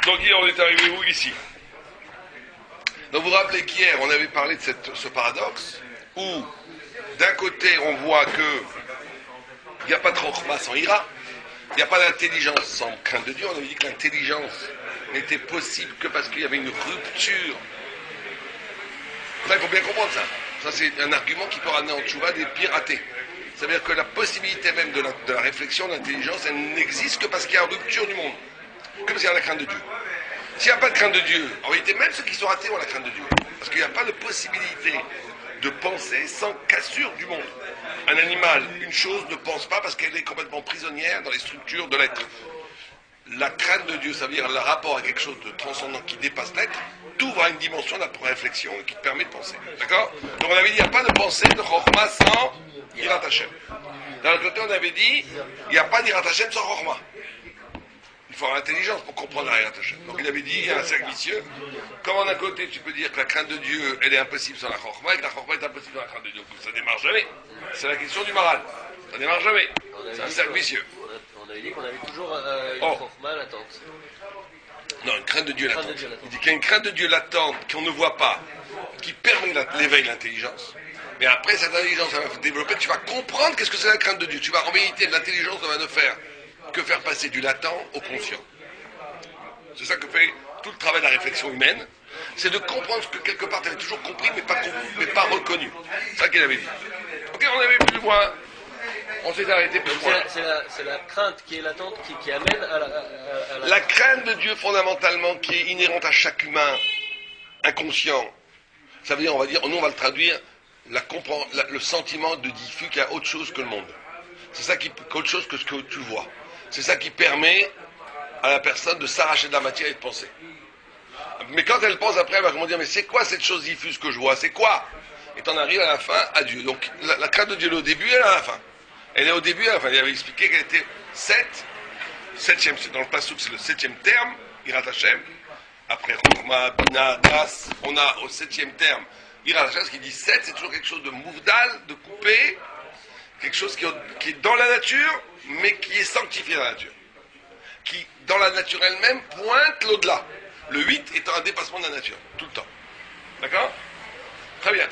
Donc hier, on est arrivé où ici? Donc vous vous rappelez qu'hier, on avait parlé de ce paradoxe, où d'un côté, on voit que il n'y a pas de chokhmah sans ira, il n'y a pas d'intelligence sans crainte de Dieu. On avait dit que l'intelligence n'était possible que parce qu'il y avait une rupture. Ça, il faut bien comprendre ça. Ça, c'est un argument qui peut ramener en tchouva des piratés. C'est-à-dire que la possibilité même de la réflexion, de l'intelligence, elle n'existe que parce qu'il y a une rupture du monde. Que parce qu'il y a la crainte de Dieu. S'il n'y a pas de crainte de Dieu, en réalité, même ceux qui sont athées ont la crainte de Dieu. Parce qu'il n'y a pas de possibilité de penser sans cassure du monde. Un animal, une chose, ne pense pas parce qu'elle est complètement prisonnière dans les structures de l'être. La crainte de Dieu, ça veut dire le rapport à quelque chose de transcendant qui dépasse l'être, t'ouvre à une dimension de la réflexion qui te permet de penser. D'accord? Donc on avait dit, il n'y a pas de pensée de Chokhmah sans Yirat Hashem. D'un autre côté, on avait dit, il n'y a pas d'Yirat Hashem sans Chokhmah. Il faut avoir l'intelligence pour comprendre la Yirat Hashem. Donc il avait dit, il y a un cercle vicieux. Comment d'un côté, tu peux dire que la crainte de Dieu, elle est impossible sans la Chokhmah, et que la Chokhmah est impossible sans la crainte de Dieu. Donc ça ne démarre jamais. C'est la question du moral. Ça ne démarre jamais. C'est un cercle vicieux. On avait dit qu'on avait toujours une chokhmah latente. Non, une crainte de Dieu latente. Il dit qu'il y a une crainte de Dieu latente qu'on ne voit pas, qui permet l'éveil de l'intelligence. Mais après, cette intelligence va se développer, tu vas comprendre qu'est-ce que c'est la crainte de Dieu. Tu vas, en vérité, l'intelligence ne va ne faire que faire passer du latent au conscient. C'est ça que fait tout le travail de la réflexion humaine. C'est de comprendre ce que quelque part tu avais toujours compris, mais pas reconnu. C'est ça qu'il avait dit. Ok, on avait plus loin. On s'est arrêté plus loin. C'est la crainte qui est latente qui amène à la... La crainte de Dieu, fondamentalement, qui est inhérente à chaque humain inconscient, ça veut dire, nous on va le traduire, le sentiment de diffus qu'il y a autre chose que le monde. C'est ça qu'autre chose que ce que tu vois. C'est ça qui permet à la personne de s'arracher de la matière et de penser. Mais quand elle pense après, elle va dire, mais c'est quoi cette chose diffuse que je vois? C'est quoi? Et t'en arrives à la fin à Dieu. Donc la crainte de Dieu, elle est au début, elle est à la fin. Elle est au début, à la fin. Il avait expliqué qu'elle était septième, dans le Passouk, c'est le 7e terme, Yirat Hashem. Après Chokhmah, Bina, Das, on a au 7e terme Yirat Hashem, ce qui dit 7, c'est toujours quelque chose de mouvdal, de coupé, quelque chose qui est dans la nature, mais qui est sanctifié dans la nature. Qui, dans la nature elle-même, pointe l'au-delà. Le 8 étant un dépassement de la nature, tout le temps. D'accord? Très bien.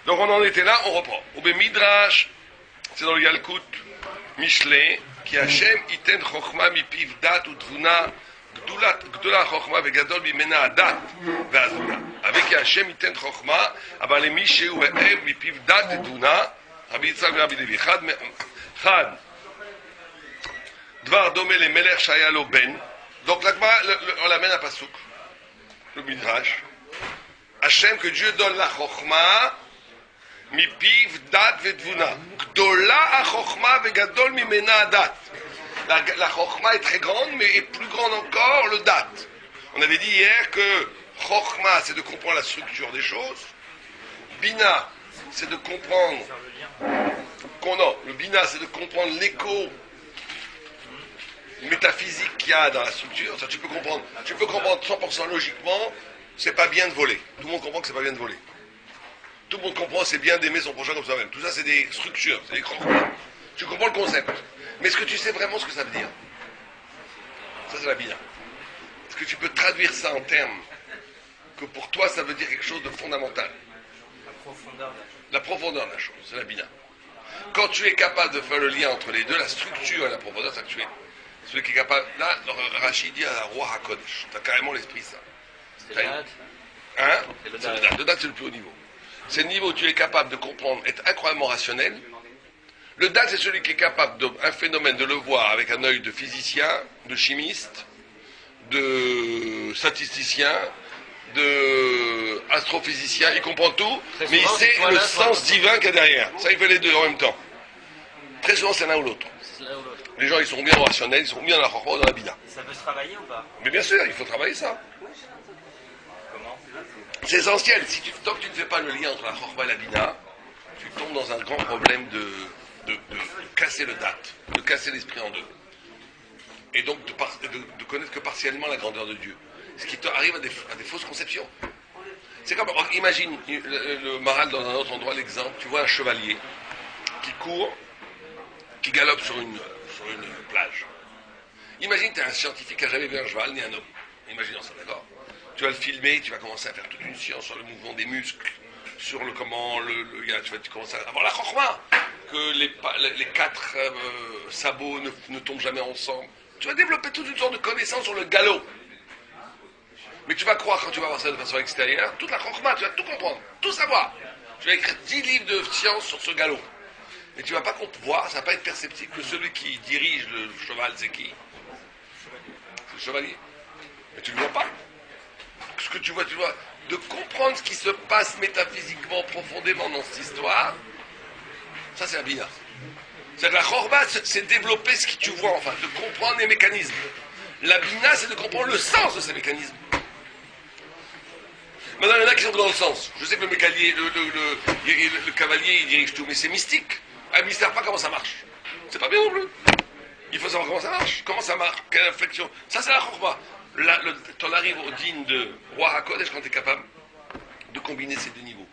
Donc on en était là, on reprend. Oube Midrash, c'est dans le Yalkut, Mishlei, qui Hashem iten chokhmah mipiv dat ou tvuna, gdola chokhmah vegadol mimena adat ve'azuna. Avec Hashem iten chokhmah, aber lemi shehu ve'ev mipiv dat et tvuna, Rabbi Yitzhak ve'Rabbi Levi. Chad, dvar domé le melech shaya lo ben. Donc là, on l'amène à Passouk, le Midrash. Hashem, que Dieu donne la chokhmah, mipiv dat ve'tvuna. Gdola ha-chokhmah ve'gadol mimena adat. La chokhmah est très grande, mais est plus grande encore le dat. On avait dit hier que chokhmah, c'est de comprendre la structure des choses. Bina, c'est de comprendre le bina, c'est de comprendre l'écho métaphysique qu'il y a dans la structure. Ça, tu peux comprendre 100% logiquement, c'est pas bien de voler. Tout le monde comprend que c'est pas bien de voler. Tout le monde comprend que c'est bien d'aimer son prochain comme soi-même. Tout ça, c'est des structures, c'est des chokhmah. Tu comprends le concept. Mais est-ce que tu sais vraiment ce que ça veut dire? Ça, c'est la bina. Est-ce que tu peux traduire ça en termes que pour toi, ça veut dire quelque chose de fondamental? La profondeur de la chose, c'est la bina. Quand tu es capable de faire le lien entre les deux, la structure et la profondeur, c'est que tu es celui qui est capable. Là, Rachid dit à la roi HaKodesh, tu as carrément l'esprit ça. C'est le date. Hein? Le date, c'est le plus haut niveau. C'est le niveau où tu es capable de comprendre, être incroyablement rationnel. Le date, c'est celui qui est capable d'un phénomène de le voir avec un œil de physicien, de chimiste, de statisticien, de astrophysicien, il comprend tout, très mais il sait le sens divin qu'il y a derrière. Ça, il fait les deux en même temps. Très souvent, c'est l'un ou l'autre. Les gens, ils sont bien rationnels, ils sont bien dans la chokhmah ou dans la bina. Ça peut se travailler ou pas? Mais bien sûr, il faut travailler ça. Comment? C'est essentiel. Tant que tu ne fais pas le lien entre la chokhmah et la bina, tu tombes dans un grand problème de casser le date, de casser l'esprit en deux. Et donc de connaître que partiellement la grandeur de Dieu. Ce qui arrive à des fausses conceptions. C'est comme, imagine le Maral dans un autre endroit, l'exemple, tu vois un chevalier qui court, qui galope sur une plage. Imagine, tu es un scientifique qui n'a jamais vu un cheval ni un homme. Imaginons ça, d'accord? Tu vas le filmer, tu vas commencer à faire toute une science sur le mouvement des muscles, sur le comment, tu commences à avoir la chorma, que les quatre sabots ne tombent jamais ensemble. Tu vas développer toute une sorte de connaissance sur le galop. Mais tu vas croire, quand tu vas voir ça de façon extérieure, toute la chorma, tu vas tout comprendre, tout savoir. Tu vas écrire 10 livres de science sur ce galop. Mais tu ne vas pas voir, ça ne va pas être perceptible que celui qui dirige le cheval, c'est qui? C'est le chevalier. Mais tu ne le vois pas. Ce que tu vois, de comprendre ce qui se passe métaphysiquement profondément dans cette histoire, ça c'est la bina. C'est que la chorba, c'est développer ce que tu vois, enfin, de comprendre les mécanismes. La bina, c'est de comprendre le sens de ces mécanismes. Maintenant, il y en a qui sont dans le sens. Je sais que le cavalier, il dirige tout, mais c'est mystique. Ah, il ne sait pas comment ça marche. C'est pas bien non plus. Il faut savoir comment ça marche. Comment ça marche, quelle inflexion. Ça, c'est la chorba. Tu en arrives au digne de Roi HaKodesh quand tu es capable de combiner ces deux niveaux.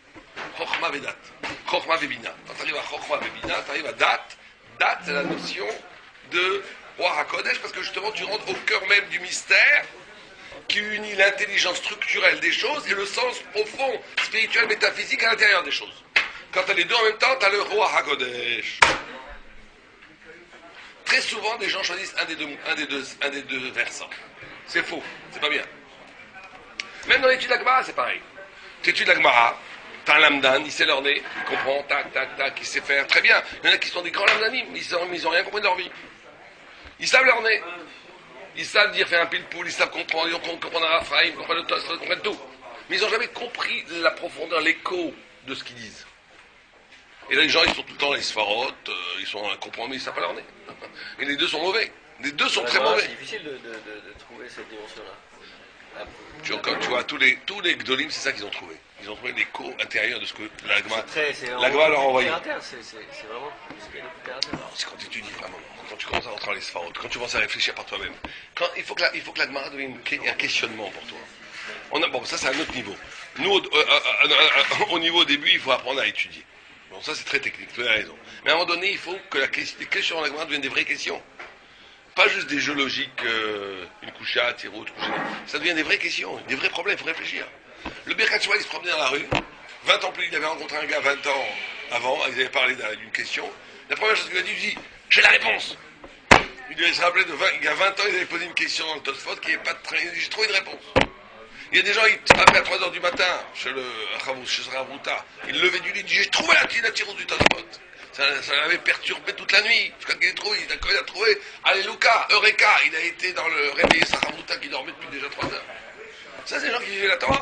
Chokhma Vedat. Chokhma Vebina. Quand tu arrives à Chokhma Vebina, tu arrives à Dat. Dat, c'est la notion de Roi HaKodesh, parce que justement, tu rentres au cœur même du mystère qui unit l'intelligence structurelle des choses et le sens profond, spirituel, métaphysique à l'intérieur des choses. Quand tu as les deux en même temps, tu as le Roi HaKodesh. Très souvent, des gens choisissent un des deux versants. C'est faux, c'est pas bien. Même dans l'étude d'Agmara, c'est pareil. Tu études l'Agmara, t'as un lamdan, il sait leur nez, il comprend, tac, tac, tac, il sait faire, très bien. Il y en a qui sont des grands lamdanim, mais ils ont rien compris de leur vie. Ils savent leur nez. Ils savent dire faire un pile-poule, ils savent comprendre, ils comprennent un Raphaël, ils comprennent le Tosfot, ils comprennent tout. Mais ils n'ont jamais compris la profondeur, l'écho de ce qu'ils disent. Et là, les gens, ils sont tout le temps les sfarotes, ils sont à comprendre, mais ils ne savent pas leur nez. Et les deux sont mauvais. Les deux sont très mauvais. C'est difficile de trouver cette dimension-là. Tu vois, tous les Gdolim, c'est ça qu'ils ont trouvé. Ils ont trouvé l'écho intérieur de ce que l'Agma leur a envoyé. C'est vraiment ce qu'il y a de terre à terre. C'est quand tu étudies vraiment, quand tu commences à rentrer dans les sfarotes, quand tu commences à réfléchir par toi-même. Il faut que l'Agma devienne un questionnement pour toi. Bon, ça c'est un autre niveau. Nous, au niveau au début, il faut apprendre à étudier. Bon, ça c'est très technique, tu as raison. Mais à un moment donné, il faut que les questions en Agma deviennent des vraies questions. Pas juste des jeux logiques, une couchette, tiro, ça devient des vraies questions, des vrais problèmes, il faut réfléchir. Le Birkat Shmuel, il se promenait dans la rue, 20 ans plus, il avait rencontré un gars 20 ans avant, ils avaient parlé d'une question. La première chose qu'il a dit, il dit, j'ai la réponse. Il devait se rappeler il y a 20 ans, il avait posé une question dans le Tosfot qui n'est pas très. J'ai trouvé une réponse. Il y a des gens, ils appelaient à 3h du matin, chez Ravruta, ils levaient du lit, ils disaient, j'ai trouvé la tirose du Tosfot. Ça l'avait perturbé toute la nuit. Quand il a trouvé, Alléluia, Eureka, il a été dans le réveillé Saravouta qui dormait depuis déjà 3 heures. Ça, c'est des gens qui vivaient la Torah.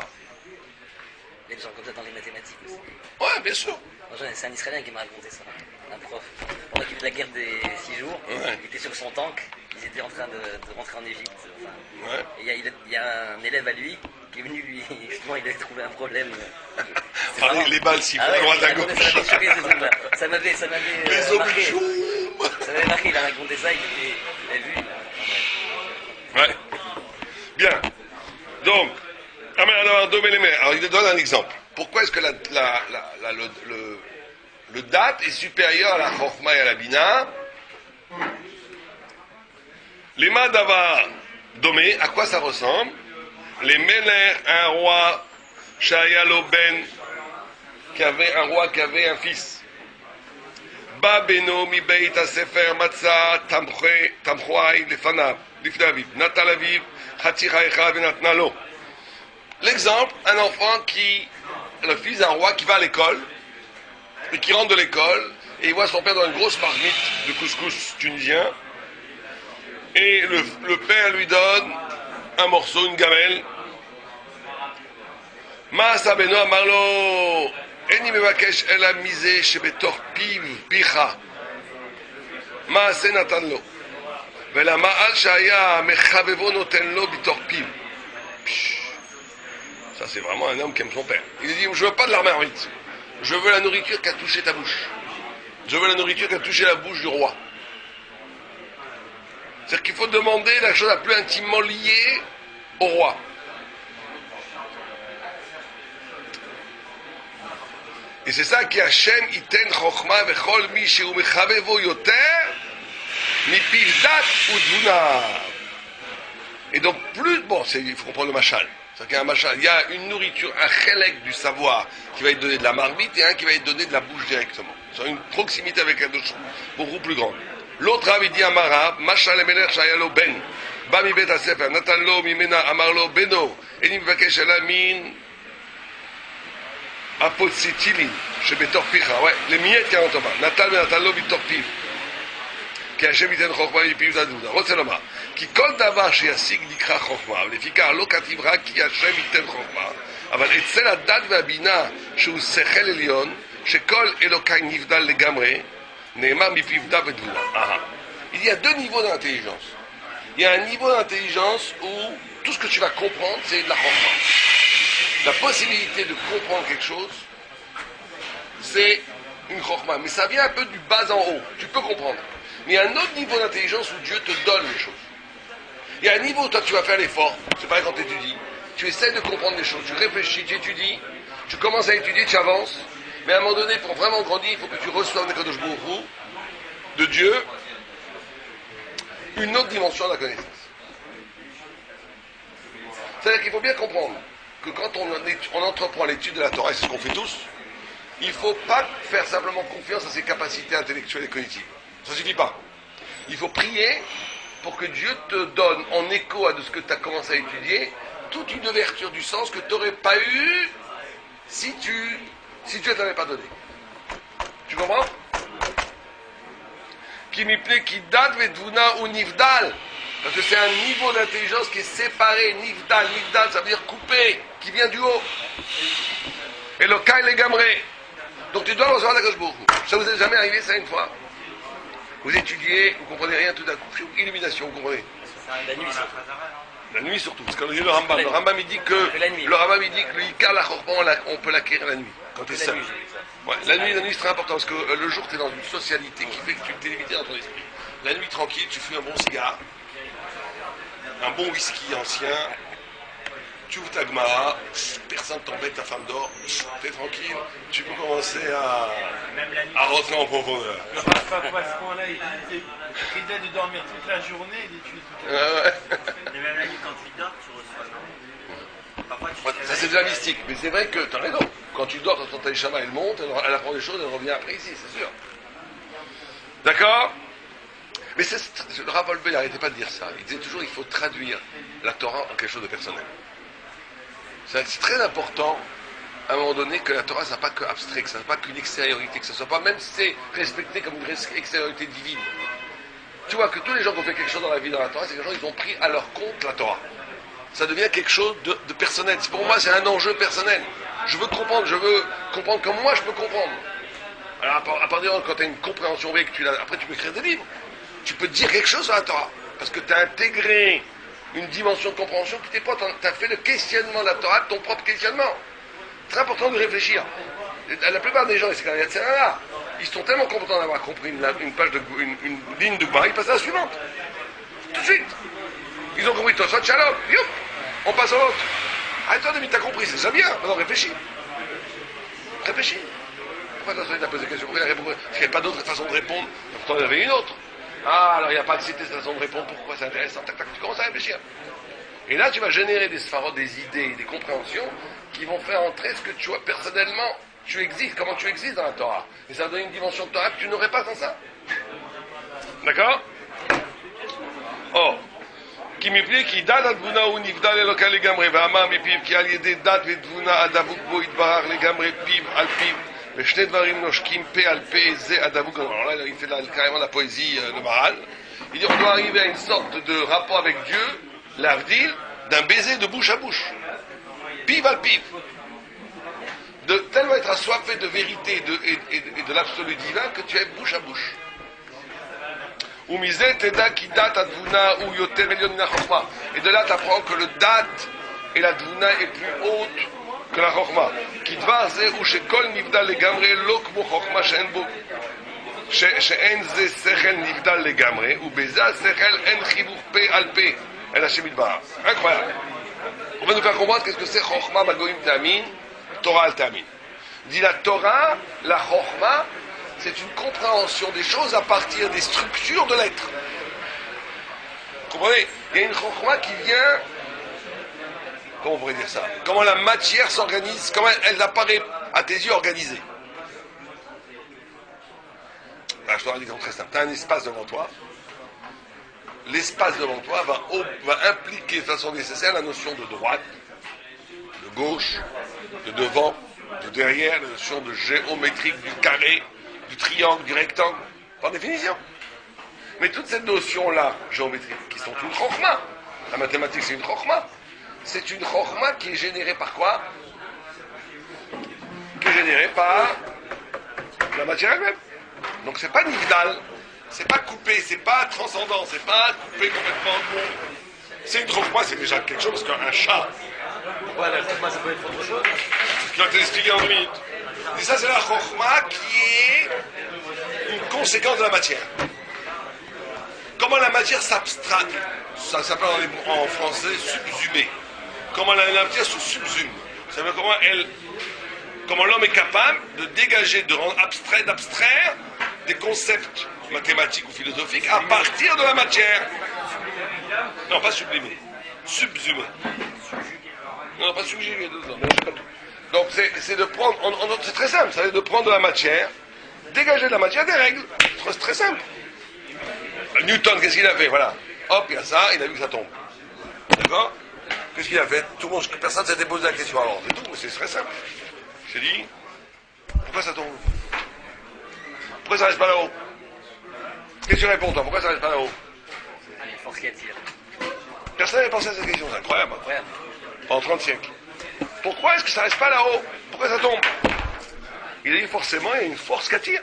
Il y a des gens comme ça dans les mathématiques aussi. Ouais, bien sûr. C'est un Israélien qui m'a raconté ça, un prof. Pendant qu'il fait la guerre des 6 jours, ouais. Il était sur son tank, ils étaient en train de rentrer en Égypte. Enfin, ouais. Et il y a un élève à lui qui est venu lui, justement, il avait trouvé un problème. Les balles sifflent à droite à gauche. Ça m'avait les marqué. Ça m'avait marqué, il a raconté ça, il avait vu. Ouais. Bien. Donc, alors il donne un exemple. Pourquoi est-ce que le date est supérieur à la chokma et à la bina? Les madava domé, à quoi ça ressemble? Les Meler, un roi, Shayalo Ben, un roi qui avait un fils. Ba Beno mi Beit HaSefer Matzah Tamchoi Lifnaviv Natalaviv Chatiraecha Venatnalo. L'exemple, un enfant le fils d'un roi qui va à l'école et qui rentre de l'école et il voit son père dans une grosse marmite de couscous tunisien et le père lui donne un morceau, une gamelle. Maasa beno amarlo eni mevakesh ela mize shebetor picha maase natan lo ולמעל שהיה מחבבו נותן לו בתוך פיו. Ça c'est vraiment un homme qui aime son père. Il dit, je veux pas de la marmite, je veux la nourriture qui a touché ta bouche. Je veux la nourriture qui a touché la bouche du roi. C'est-à-dire qu'il faut demander la chose la plus intimement liée au roi. Et c'est ça qui Hachem iten chokhma vechol mi shehu mechavevo yoter mipiv dat udvuna. Et donc, il faut comprendre le machal. C'est-à-dire qu'il y a un machal, il y a une nourriture, un chélek du savoir qui va être donné de la marmite et un qui va être donné de la bouche directement. C'est une proximité avec un autre beaucoup plus grande. L'autre avait dit à Marab, machal emelech shayalo ben, ba mi bet hasefer, natan lo mimena amarlo beno, eni mvakesh alamin, apotzitilin, shebetor picha, ouais, les miettes qui ont en bas, natan lo bitor piv. כי השם ייתן חוכמה מפיו תדעו. רוצה לומר, כי כל דבר שישיג נקרא חוכמה, ולפיכך לא כתיב רק כי השם ייתן חוכמה, אבל אצל הדת והבינה שהוא שכל עליון, שכל אלוקי נבדל לגמרי, נאמר מפיו דה ותבונה. Il y a deux niveaux d'intelligence. Il y a un niveau d'intelligence où tout ce que tu vas comprendre, c'est de la chokma. La possibilité de comprendre quelque chose, c'est une chokma. Mais ça vient un peu du bas en haut. Tu peux comprendre. Mais il y a un autre niveau d'intelligence où Dieu te donne les choses. Il y a un niveau où toi tu vas faire l'effort. C'est pareil quand tu étudies. Tu essaies de comprendre les choses. Tu réfléchis, tu étudies. Tu commences à étudier, tu avances. Mais à un moment donné, pour vraiment grandir, il faut que tu reçoives des Kadosh Baruch Hu, de Dieu, une autre dimension de la connaissance. C'est-à-dire qu'il faut bien comprendre que quand on entreprend l'étude de la Torah, et c'est ce qu'on fait tous, il ne faut pas faire simplement confiance à ses capacités intellectuelles et cognitives. Ça ne suffit pas. Il faut prier pour que Dieu te donne, en écho à de ce que tu as commencé à étudier, toute une ouverture du sens que tu n'aurais pas eu si Dieu ne t'avait pas donné. Tu comprends? Qui m'y plaît, qui date vedvuna ou nifdal. Parce que c'est un niveau d'intelligence qui est séparé. Nifdal, ça veut dire coupé, qui vient du haut. Et le kai les gamré. Donc tu dois recevoir la Baruch Hu. Ça vous est jamais arrivé ça une fois? Vous étudiez, vous ne comprenez rien tout d'un coup. Illumination, vous comprenez? La nuit, ça. La nuit surtout, parce qu'on dit le Rambam. Le Rambam il dit que le Ikar la Chorban, on peut l'acquérir la nuit, quand tu es seul. Ouais, la nuit c'est très important, parce que le jour tu es dans une socialité qui fait que tu t'es limité dans ton esprit. La nuit tranquille, tu fumes un bon cigare, un bon whisky ancien, tu ouvres ta Gemara, personne t'embête, ta femme dort, tu es tranquille, tu peux commencer à rentrer en profondeur. Papa, à ce moment-là, il dit de dormir toute la journée et d'étudier toute la journée. Et même la nuit, quand tu dors, tu reçois, non? Parfois, tu Ça c'est déjà mystique, mais c'est vrai que tu as raison. Quand tu dors, ton Taïchama, elle monte, elle apprend des choses, elle revient après ici, c'est sûr. D'accord? Mais le Rav Wolbe, il n'arrêtait pas de dire ça. Il disait toujours il faut traduire la Torah en quelque chose de personnel. C'est très important, à un moment donné, que la Torah, ça n'a pas que abstrait, que ça n'a pas qu'une extériorité, que ça ne soit pas, même si c'est respecté comme une extériorité divine. Tu vois que tous les gens qui ont fait quelque chose dans la vie dans la Torah, c'est que les gens ils ont pris à leur compte la Torah. Ça devient quelque chose de personnel. Pour moi, c'est un enjeu personnel. Je veux comprendre comme moi je peux comprendre. Alors, à partir de quand tu as une compréhension vraie, après tu peux écrire des livres. Tu peux dire quelque chose sur la Torah. Parce que tu as intégré une dimension de compréhension qui t'es pas. Tu as fait le questionnement de la Torah, ton propre questionnement. C'est très important de réfléchir. La plupart des gens, ils sont tellement contents d'avoir compris une ligne de Gemara, ils passent à la suivante. Tout de suite. Ils ont compris Tosot, Shalom, youp, on passe à l'autre. Attends, t'as compris, c'est ça bien. Maintenant, réfléchis. Réfléchis. Pourquoi t'as posé la question? Parce qu'il n'y avait pas d'autre façon de répondre. Pourtant, il y en avait une autre. Ah, alors il n'y a pas de cité cette façon de répondre. Pourquoi c'est intéressant? Tac, tac, tu commences à réfléchir. Et là, tu vas générer des spharotes, des idées, des compréhensions qui vont faire entrer ce que tu vois personnellement. Tu existes, comment tu existes dans la Torah. Et ça va donner une dimension de Torah que tu n'aurais pas sans ça. D'accord? Oh. כי מפני כי דת התבונה הוא נבדל אלוקה לגמרי ואמר מפיו כי על ידי דת ותבונה הדבוק בו יתברך לגמרי פיו על פיו ושני דברים נושקים פה על פה זה הדבוק. Alors là il fait carrément la poésie, le Maral. Il dit on doit arriver à une sorte de rapport avec Dieu, l'avdil, d'un baiser de bouche à bouche, piv al piv, de tellement être assoiffé de vérité et de l'absolu divin que tu es bouche à bouche. Et de là, tu apprends que le dat et la dvuna est plus haute que la chokma. Qui dvar ze ou shekol nivdal legamre lo kmo chokma she'en ze sechel nivdal legamre ou beza sechel en chivuch pe al pe el Hashem yitbarach. Incroyable. On va nous faire comprendre qu'est-ce que c'est chokma bagoim tamin, Torah al tamin. Dit la Torah, la chokma, c'est une compréhension des choses à partir des structures de l'être. Vous comprenez? Il y a une chokhma qui vient, comment on pourrait dire ça? Comment la matière s'organise, comment elle apparaît à tes yeux organisée. Alors, je te donne un exemple très simple. Tu as un espace devant toi. L'espace devant toi va impliquer de façon nécessaire la notion de droite, de gauche, de devant, de derrière, la notion de géométrique, du carré, du triangle, du rectangle, par définition. Mais toutes ces notions-là, géométriques, qui sont une chokhma, la mathématique c'est une chokhma, c'est une chokhma qui est générée par quoi? Qui est générée par la matière elle-même. Donc c'est pas nivdal, c'est pas coupé, c'est pas transcendant, c'est pas coupé complètement en deux. C'est une chokhma, c'est déjà quelque chose, parce qu'un chat... Pourquoi la chokhma, ça peut être autre chose? Ce qui va te l'expliquer en 2 minutes. Et ça, c'est la chokhma qui est une conséquence de la matière. Comment la matière s'abstrait, ça s'appelle en français subsumer. Comment la matière se subsume. Ça veut dire comment l'homme est capable de dégager, de rendre abstrait, d'abstraire des concepts mathématiques ou philosophiques à partir de la matière. Non, pas sublimer. Subsumer. Non, pas subjuguer dedans. Non, pas tout. Donc c'est de prendre, c'est très simple, ça veut dire de prendre de la matière, dégager de la matière des règles. C'est très simple. Newton, qu'est-ce qu'il a fait? Voilà. Hop, il y a ça, il a vu que ça tombe. D'accord? Qu'est-ce qu'il a fait? Tout le monde, personne ne s'était posé la question avant. C'est tout, mais c'est très simple. J'ai dit, pourquoi ça tombe? Pourquoi ça reste pas là-haut? Qu'est-ce que tu réponds, toi? Pourquoi ça reste pas là-haut? Les forces qui attirent. Personne n'avait pensé à cette question, c'est incroyable. Ouais. Pendant 30 siècles. Pourquoi est-ce que ça reste pas là-haut? Pourquoi ça tombe? Il a dit forcément, il y a une force qui attire.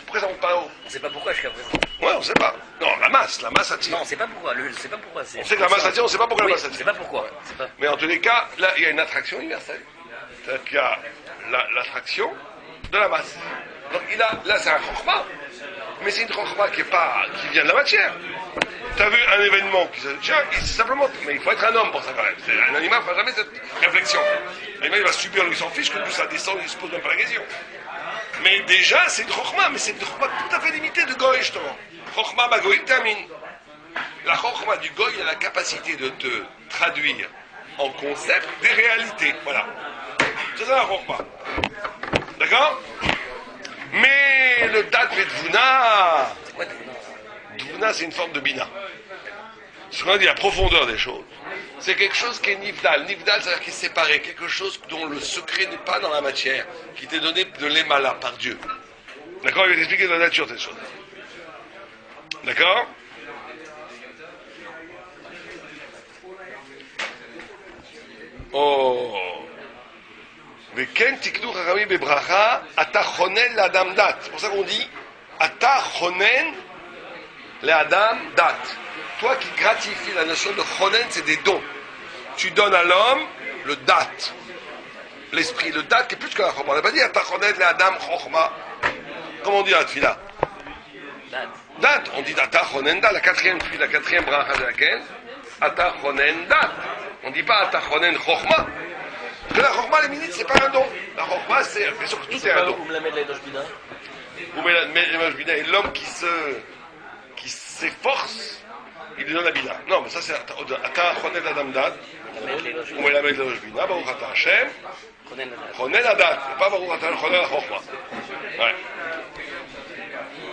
Pourquoi ça monte pas là-haut? On sait pas pourquoi jusqu'à présent. Ouais, on sait pas. Non, la masse attire. Non, on sait pas pourquoi. On sait pas pourquoi. On sait que la masse attire, on sait pas pourquoi Oui, la masse on attire. sait pas pourquoi. C'est pas... Mais en tous les cas, là, il y a une attraction universelle. C'est-à-dire qu'il y a l'attraction de la masse. Donc là, c'est un chokhma. Mais c'est une chokhma qui vient de la matière. Tu as vu un événement qui se tient, c'est simplement, mais il faut être un homme pour ça quand même. Un animal ne fera jamais cette réflexion. L'animal, il va subir, il s'en fiche, que plus ça descend, il se pose même pas la question. Mais déjà, c'est une chokhma, mais c'est une chokhma tout à fait limitée de goy, justement. Chokhma bagoy termine. La chokhma du goy a la capacité de te traduire en concept des réalités. Voilà. C'est ça la chokhma. D'accord? Mais le dat Dvuna, C'est quoi Dvuna? Dvuna, c'est une forme de bina. Ce qu'on a dit, la profondeur des choses. C'est quelque chose qui est nivdal. Nivdal, c'est-à-dire qui est séparé. Quelque chose dont le secret n'est pas dans la matière, qui t'est donné de l'émala par Dieu. D'accord? Il va t'expliquer la nature de ces choses. D'accord? Oh. Veken tiknu chachamim bebracha, ata chonen l'adam dat. C'est pour ça qu'on dit, ata chonen l'adam dat. Toi qui gratifies, la notion de chonen, c'est des dons. Tu donnes à l'homme le dat. L'esprit, le dat qui est plus que la chokma. On n'a pas dit ata chonen l'adam chokma. Comment on dit la tfila? Dat. On dit ata chonen dat. La quatrième bracha de laquelle? Ata chonen dat. On ne dit pas ata chonen chokma. Parce que la chokma, les minutes, c'est pas un don. La chokma, c'est bien sûr que tout est un don. Où me la met de l'Enosh Bina? Où me la met de l'Enosh Bina. Et l'homme qui s'efforce, il lui donne la bina. Non, mais ça c'est ata chonen l'adam dat. Où me la met de l'Enosh Bina. Baruch ata Hashem. Chonen la dat. Pas baruch ata chonen la chokma. Ouais.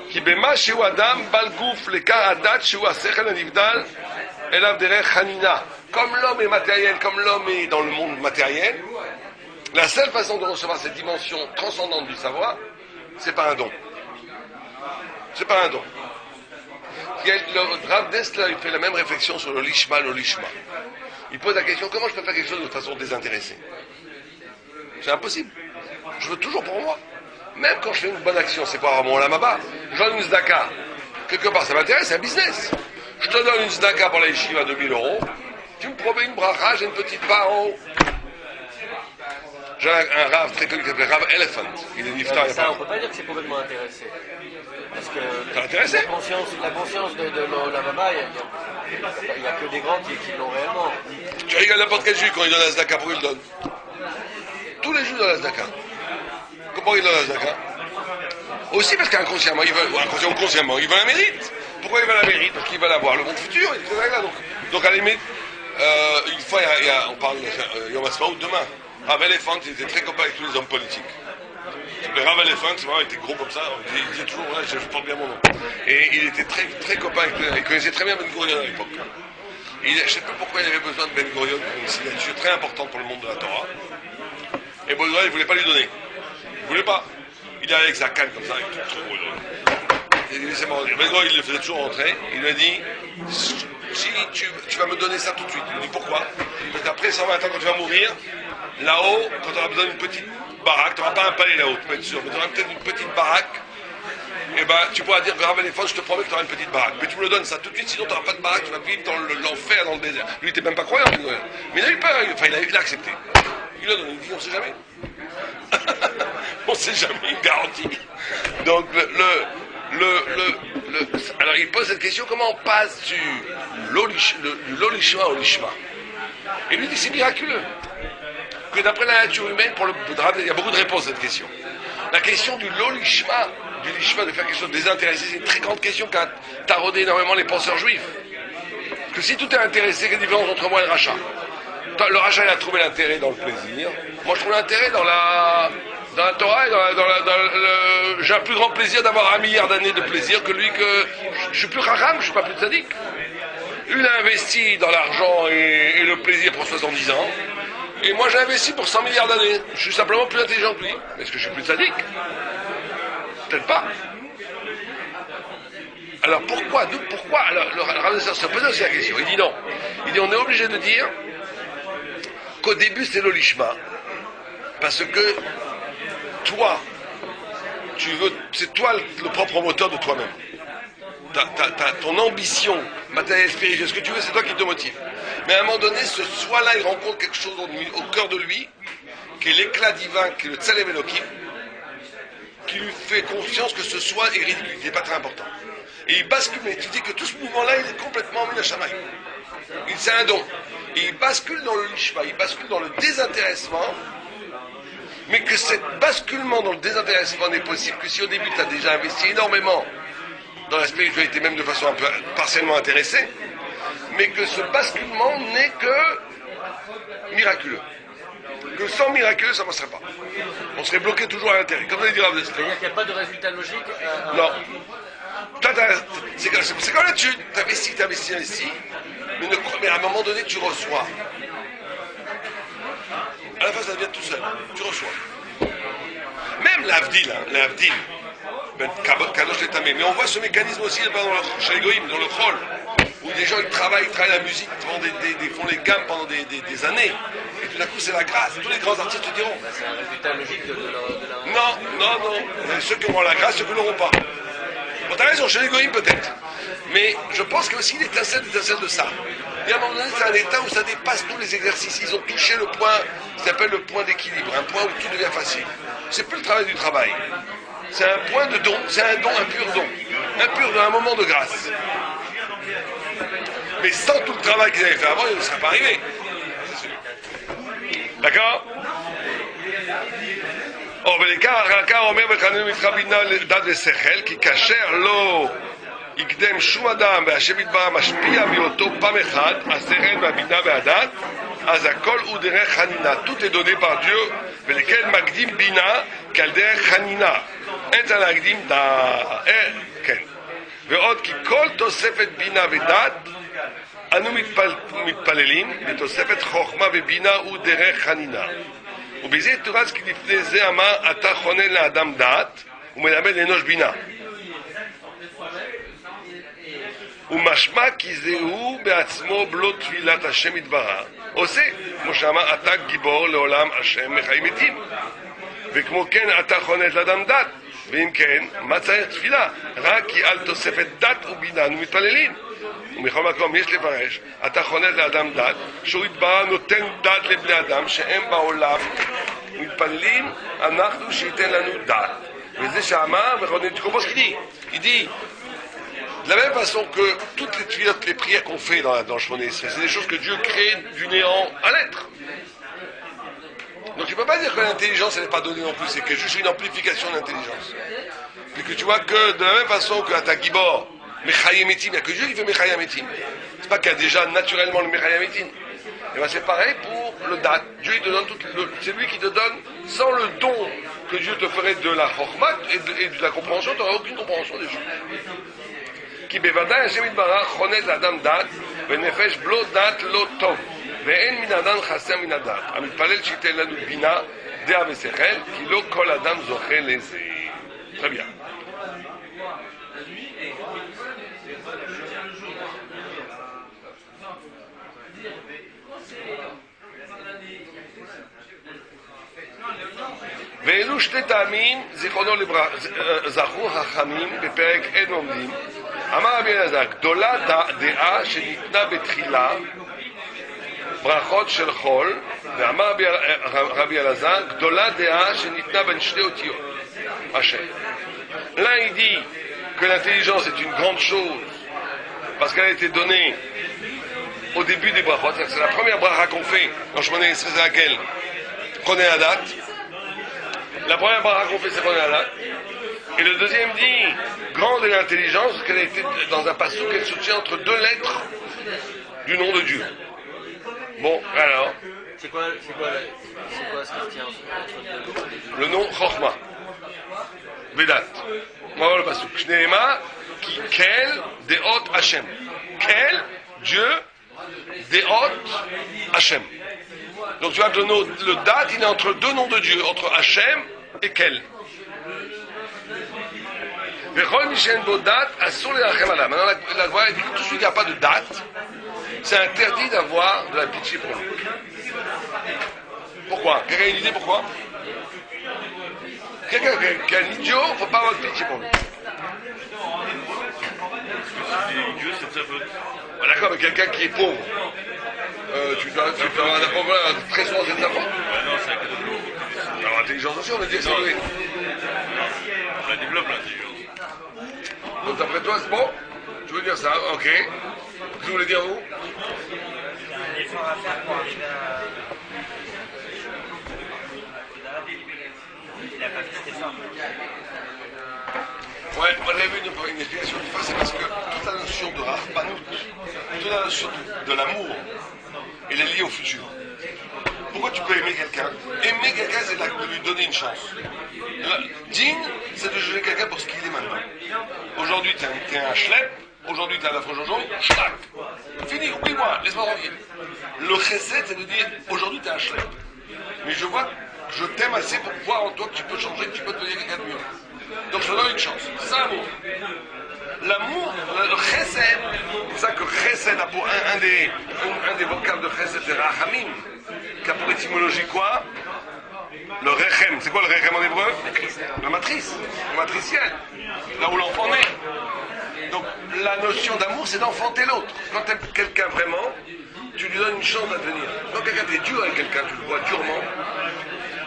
כי במה שהוא אדם בעל גוף לקר הדת שהוא השכל הנבדל אליו דרך חנינה. Comme l'homme est matériel, comme l'homme est dans le monde matériel, la seule façon de recevoir cette dimension transcendante du savoir, c'est par un don. C'est par un don. Le Rav Dessler, il fait la même réflexion sur le lishma. Il pose la question, comment je peux faire quelque chose de façon désintéressée? C'est impossible. Je veux toujours pour moi. Même quand je fais une bonne action, c'est pas mon lamaba. Je donne une zdaka. Quelque part, ça m'intéresse, c'est un business. Je te donne une zdaka pour la yeshiva de 1000 €. Tu me promets une bracha, j'ai une petite part en haut. J'ai un rave très connu qui s'appelle Rav Elephant. Il est niftar. Ça, on peut pas dire que c'est complètement intéressé. Parce que intéressé? La conscience de la mama, il n'y a que des grands qui l'ont réellement. Tu rigoles n'importe quel juif quand il donne la zdaka, pourquoi il le donne? Tous les juifs donnent la zdaka. Comment il donne la zdaka? Aussi parce qu'inconsciemment, ils veulent, ou inconsciemment, ils veulent la mérite. Pourquoi ils veulent la mérite? Parce qu'ils veulent avoir le monde futur. Donc, Donc à la limite, une fois, on parle de Yom Ha'atzmaut demain. Rav Elephant, il était très copain avec tous les hommes politiques. Le Rav Elephant, c'est vraiment, il était gros comme ça, il disait toujours, ouais, je porte bien mon nom. Et il était très, très copain avec il connaissait très bien Ben Gurion à l'époque. Je ne sais pas pourquoi il avait besoin de Ben Gurion pour une signature très importante pour le monde de la Torah. Et Baudouin, il ne voulait pas lui donner. Il ne voulait pas. Il allait avec sa canne comme ça, avec tout trop gros. Il laissait rentrer. Ben Gurion, il le faisait toujours rentrer. Il lui a dit, si tu vas me donner ça tout de suite. Il lui dit pourquoi? Parce qu'après 120 ans, quand tu vas mourir, là-haut, quand tu auras besoin d'une petite baraque, tu n'auras pas un palais là-haut, tu peux être sûr, mais tu auras peut-être une petite baraque, et ben tu pourras dire, Rav Elephant, je te promets que tu auras une petite baraque. Mais tu me le donnes ça tout de suite, sinon tu n'auras pas de baraque, tu vas vivre dans l'enfer, dans le désert. Lui, il n'était même pas croyant, mais il a eu peur, enfin il a accepté. Il a donné, il dit, on ne sait jamais. On ne sait jamais, une garantie. Donc alors il pose cette question, comment on passe du l'olishma au lishma? Et lui dit, c'est miraculeux. Que d'après la nature humaine, il y a beaucoup de réponses à cette question. La question du lolishma, du lishma, de faire quelque chose de désintéressé, c'est une très grande question qui a taraudé énormément les penseurs juifs. Parce que si tout est intéressé, quelle est la différence entre moi et le rachat? Le rachat, il a trouvé l'intérêt dans le plaisir. Moi, je trouve l'intérêt dans la Torah et j'ai un plus grand plaisir d'avoir 1 milliard d'années de plaisir que lui que... Je suis plus racham, je suis pas plus tzaddik. Lui, il a investi dans l'argent et le plaisir pour 70 ans. Et moi, j'ai investi pour 100 milliards d'années. Je suis simplement plus intelligent que lui. Est-ce que je suis plus sadique? Peut-être pas. Alors pourquoi alors, le Rav se pose aussi la question. Il dit non. Il dit on est obligé de dire qu'au début c'est l'olishma. Parce que toi, c'est toi le propre moteur de toi-même. Ton ambition matérielle, spirituelle, ce que tu veux, c'est toi qui te motive. Mais à un moment donné, ce soi-là, il rencontre quelque chose au cœur de lui, qui est l'éclat divin, qui est le Tselem Elohim, qui lui fait conscience que ce soi est ridicule, il n'est pas très important. Et il bascule, mais tu dis que tout ce mouvement-là, il est complètement mis à Shamaï. C'est un don. Et il bascule dans le lishma, il bascule dans le désintéressement, mais que ce basculement dans le désintéressement n'est possible que si au début tu as déjà investi énormément dans la spiritualité, même de façon un peu partiellement intéressée, mais que ce basculement n'est que miraculeux. Que sans miraculeux, ça ne passerait pas. On serait bloqué toujours à l'intérieur. Comme on dit Rav Dessler. C'est-à-dire qu'il n'y a pas de résultat logique Non. C'est comme l'étude. Tu investis, mais à un moment donné, tu reçois. À la fin, ça devient tout seul. Tu reçois. Même l'Avdil, Kadosh Letamé. Mais on voit ce mécanisme aussi chez les Goïm, dans le Chol, où des gens ils travaillent la musique, ils font les gammes pendant des années. Et tout d'un coup, c'est la grâce. Tous les grands artistes te diront. C'est un résultat logique de la... Non. Ceux qui auront la grâce, ceux qui ne l'auront pas. Bon, t'as raison, chez les Goïm peut-être. Mais je pense qu'il y a aussi l'étincelle de ça. Et à un moment donné, c'est un état où ça dépasse tous les exercices. Ils ont touché le point, qui s'appelle le point d'équilibre, un point où tout devient facile. C'est plus le travail du travail. C'est un point de don, c'est un don, un pur don. Un moment de grâce. Mais sans tout le travail qu'ils avaient fait avant, il ne serait pas arrivé. C'est sûr. D'accord? Oh, mais les cas, אומר וחנין מתחבינה לדעת ושכל, כי כאשר לא יקדם שום אדם והשם יתברך משפיע מאותו פעם אחד, השכל והבינה והדעת, אז הכל הוא דרך חנינה. tout est donné par Dieu, ולכן מקדים בינה כעל דרך חנינה. אין צריך להקדים דעת. כן. ועוד כי כל תוספת בינה ודעת, אנו מתפללים בתוספת חוכמה ובינה הוא דרך חנינה. ובזה תורץ כי לפני זה אמר אתה חונן לאדם דעת ומלמד לאנוש בינה. ומשמע כי זהו בעצמו בלא תפילת השם יתברך עושה, כמו שאמר אתה גיבור לעולם השם מחיים מתים. וכמו כן אתה חונן לאדם דעת, ואם כן מה צריך תפילה? רק כי על תוספת דת ובינה אנו מתפללים. ומכל מקום יש לפרש, אתה חונן לאדם דת, שהוא יתברך נותן דת לבני אדם שהם בעולם מתפללים, אנחנו שייתן לנו דת. וזה שאמר, tu comprends ce qu'il dit? Il dit, de la même façon que toutes les prières qu'on fait dans le Shemona Esrei, c'est des choses que Dieu crée du néant à l'être. Donc tu ne peux pas dire que l'intelligence elle n'est pas donnée non plus, c'est que juste une amplification de l'intelligence. Puis que tu vois que de la même façon que à ta Gibor, Mechayem Etim, il n'y a que Dieu qui fait Mechayem Etim. pas qu'il y a déjà naturellement le Merayamitin. Et bien c'est pareil pour le dat. Dieu il te donne c'est lui qui te donne, sans le don que Dieu te ferait de la chorma et de la compréhension, tu n'auras aucune compréhension des choses. Qui bevada Hashem itbarach chonez l'adam dat, benefesh blo dat lo tov, ve'en min adam chaser min adat. המתפלל שייתן לנו בינה, דעה ושכל, כי לא כל אדם זוכה לזה. Très bien. ואלו שתי טעמים זיכרונו זכו החכמים בפרק אין עומדים. אמר רבי אלעזר, גדולה דעה שניתנה בתחילה ברכות של חול, ואמר רבי אלעזר, גדולה דעה שניתנה בין שתי אותיות, השם. L'un il dit que l'intelligence est une grande chose parce qu'elle a été donnée au début des brachot, c'est la première bracha qu'on fait dans Shmoneh Esrei, c'est laquelle? Prenez la date. La première bracha qu'on fait, c'est prenez la date. Et le deuxième dit, grande est l'intelligence, parce qu'elle a été dans un passage qu'elle se tient entre deux lettres du nom de Dieu. Bon, alors. C'est quoi ce qui se tient entre le nom Chochma. Vedat. On va voir le passage. Shneema, qui Kel, Deot, Hashem. Kel, Dieu, Deot, Hashem. Donc tu vois que le dat, il est entre deux noms de Dieu, entre Hashem et Kel. Maintenant la Gemara dit que tout celui qui n'a pas de date, c'est interdit d'avoir de la pitié pour lui. Pourquoi? Quelqu'un a une idée pourquoi? Quelqu'un qui est un idiot, il ne faut pas avoir de pitié pour lui. Dieu, c'est sa faute. D'accord, mais quelqu'un qui est pauvre, tu dois avoir un problème, très souvent c'est de ta faute. Non, c'est un cadeau de l'eau. Alors l'intelligence aussi, on a dit que c'est oui. On la développe l'intelligence. Donc d'après toi, c'est bon? Tu veux dire ça? Ok. Qu'est-ce que vous voulez dire vous? Un effort à faire pour arriver à... Il n'a pas fait cet effort. Ouais, on avait une explication une fois, c'est parce que toute la notion de rahmanout, toute la notion de l'amour, elle est liée au futur. Pourquoi tu peux aimer quelqu'un? Aimer quelqu'un, c'est de lui donner une chance. Digne, c'est de juger quelqu'un pour ce qu'il est maintenant. Aujourd'hui, t'es un schlep, aujourd'hui, t'es un affreux jojo, schlac. Fini, oublie-moi, laisse-moi tranquille. Le chesed, c'est de dire, aujourd'hui, t'es un schlep. Mais je vois, je t'aime assez pour voir en toi que tu peux changer, que tu peux devenir quelqu'un de mieux. Donc je te donne une chance. C'est ça l'amour. L'amour, le chesed, c'est pour ça que chesed a pour un des vocables de chesed, c'est rachamim, qui a pour étymologie quoi? Le rechem. C'est quoi le rechem en hébreu? La matrice. Le matriciel. Là où l'enfant naît. Donc la notion d'amour, c'est d'enfanter l'autre. Quand tu aimes quelqu'un vraiment, tu lui donnes une chance d'advenir. Quand quelqu'un est dur avec quelqu'un, tu le vois durement,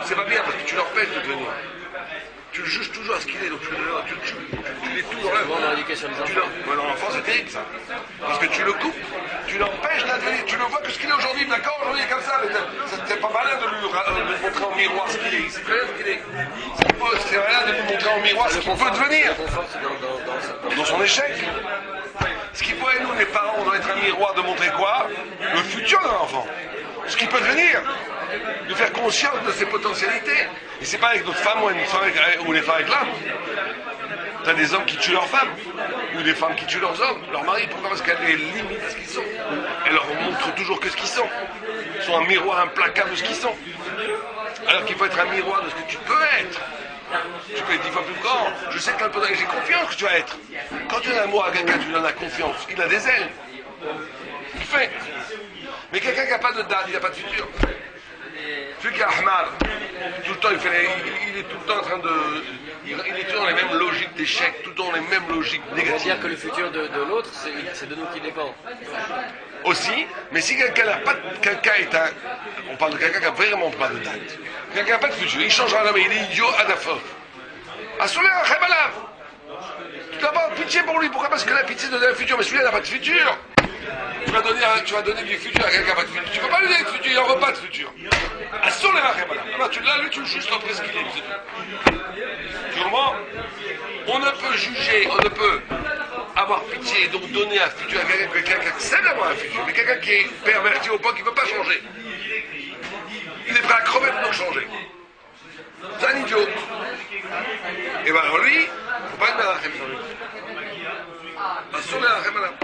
c'est pas bien parce que tu l'empêches de devenir. Tu le juges toujours à ce qu'il est, donc tu l'es tout dans l'œuvre. dans l'éducation des enfants. Dans l'enfant, c'est terrible ça. Parce que tu le coupes, tu l'empêches d'advenir, tu le vois que ce qu'il est aujourd'hui, d'accord, aujourd'hui il est comme ça, mais c'est pas malin de lui montrer en miroir ce qu'il est. C'est très bien ce qu'il est. C'est malin de lui montrer en miroir ce qu'il peut devenir. Dans son échec. Ce qu'il faut être, nous les parents, on doit être un miroir de montrer quoi? Le futur de l'enfant. Ce qu'il peut devenir. De faire conscience de ses potentialités. Et c'est pas avec notre femme ou les femmes avec l'homme. Tu as des hommes qui tuent leurs femmes, ou des femmes qui tuent leurs hommes, leurs maris. Pourquoi? Parce qu'elles les limitent à ce qu'ils sont. Elles leur montrent toujours que ce qu'ils sont. Ils sont un miroir implacable de ce qu'ils sont. Alors qu'il faut être un miroir de ce que tu peux être. Tu peux être 10 fois plus grand. Je sais que j'ai confiance que tu vas être. Quand tu donnes l'amour à quelqu'un, tu lui donnes la confiance. Il a des ailes. Il fait. Mais quelqu'un qui n'a pas de date, il n'a pas de futur. Celui qui est Ahmad, tout le temps, il est tout le temps en train de... Il est toujours dans les mêmes logiques d'échec, tout le temps dans les mêmes logiques négatives. C'est-à-dire que le futur de l'autre, c'est de nous qui dépend. Aussi, mais si quelqu'un n'a pas... Quelqu'un est un... On parle de quelqu'un qui n'a vraiment pas de date. Quelqu'un n'a pas de futur, il changera l'homme, il est idiot, Adafov. Assoulé un Khebalav. Tu dois avoir pitié pour lui, pourquoi? Parce que la pitié donne un futur, mais celui-là n'a pas de futur. Tu vas donner du futur à quelqu'un qui n'a pas de futur. Tu ne peux pas lui donner de futur, il n'en veut pas de futur. Assoulé un Khebalav. Lui, tu le juges après ce qu'il est, c'est tout. Sûrement, on ne peut juger, on ne peut avoir pitié et donc donner un futur à quelqu'un qui accepte d'avoir un futur, mais quelqu'un qui est perverti au point qu'il ne peut pas changer. Il est prêt à crever pour changer. C'est un idiot. Et bien alors lui, il ne faut pas être Menachem. Assour Menachem Alav.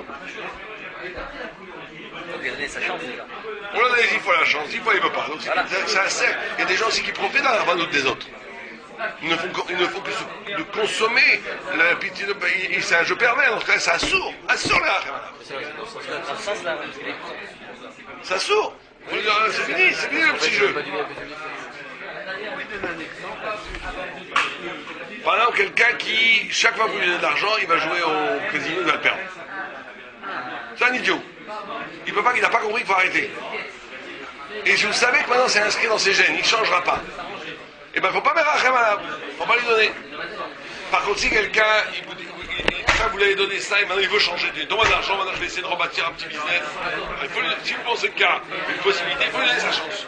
Donc, il a donné sa chance déjà. On l'a donné 10 fois la chance, 10 fois il ne veut pas. Donc Voilà. ça sert. Il y a des gens aussi qui profitent de la vanoute des autres. Ils ne font que de consommer la pitié de. C'est un jeu pervers, dans ce cas ça assour. Assour Menachem Alav. Dans ce sens-là, parce qu'il est con. Ça assour. C'est fini le petit jeu. Par exemple, quelqu'un qui, chaque fois que vous lui donnez de l'argent, il va jouer au casino, il va le perdre. C'est un idiot. Il n'a pas compris qu'il faut arrêter. Et si vous savez que maintenant c'est inscrit dans ses gènes, il ne changera pas. Eh bien, il ne faut pas mettre un rêve à la. Il ne faut pas lui donner. Par contre, si quelqu'un, vous lui avez donné ça et maintenant il veut changer, donne-moi de l'argent, maintenant je vais essayer de rebâtir un petit business. Si vous pensez qu'il y a une possibilité, il faut lui donner sa chance.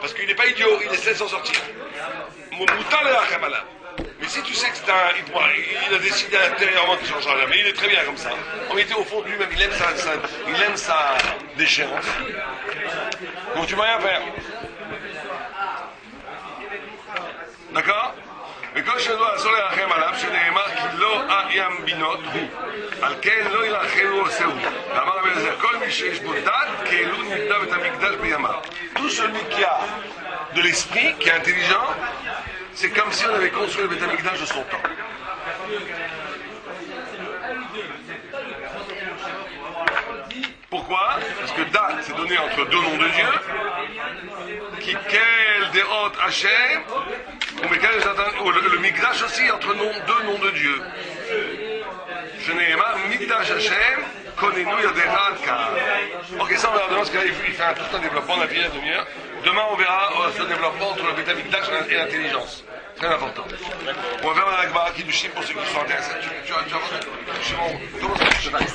Parce qu'il n'est pas idiot, il essaie de s'en sortir. Mais si tu sais que c'est il a décidé intérieurement qu'il ne changera jamais, il est très bien comme ça. En réalité, au fond de lui-même, il aime sa déchéance. Donc tu ne vas rien faire. D'accord? וכל שדוע אסור לרחם עליו, שנאמר כי לא איים בינות הוא, על כן לא ירחם ועושהו. ואמר רבי אליעזר, כל מי שיש בו דת, כאלו נבנה בית המקדש בימיו. Tout celui qui a de l'esprit, qui est intelligent, c'est comme si on avait construit le Beit HaMikdash de son temps. Pourquoi? Parce que Dat, c'est donné entre deux noms de Dieu. Qui quel déhot Hachem, ou le Mikdash aussi entre deux noms de Dieu. Shneema Mikdash Hachem, Konenu Yaderan Ka. Ok, ça on verra demain parce qu'il fait tout un développement, on a fini la demi-heure. Demain on verra ce développement entre le Beit HaMikdash et l'intelligence. Très important. On va faire un Akbar Kiddushim pour ceux qui sont intéressés. Tu vas voir Comment ça se passe?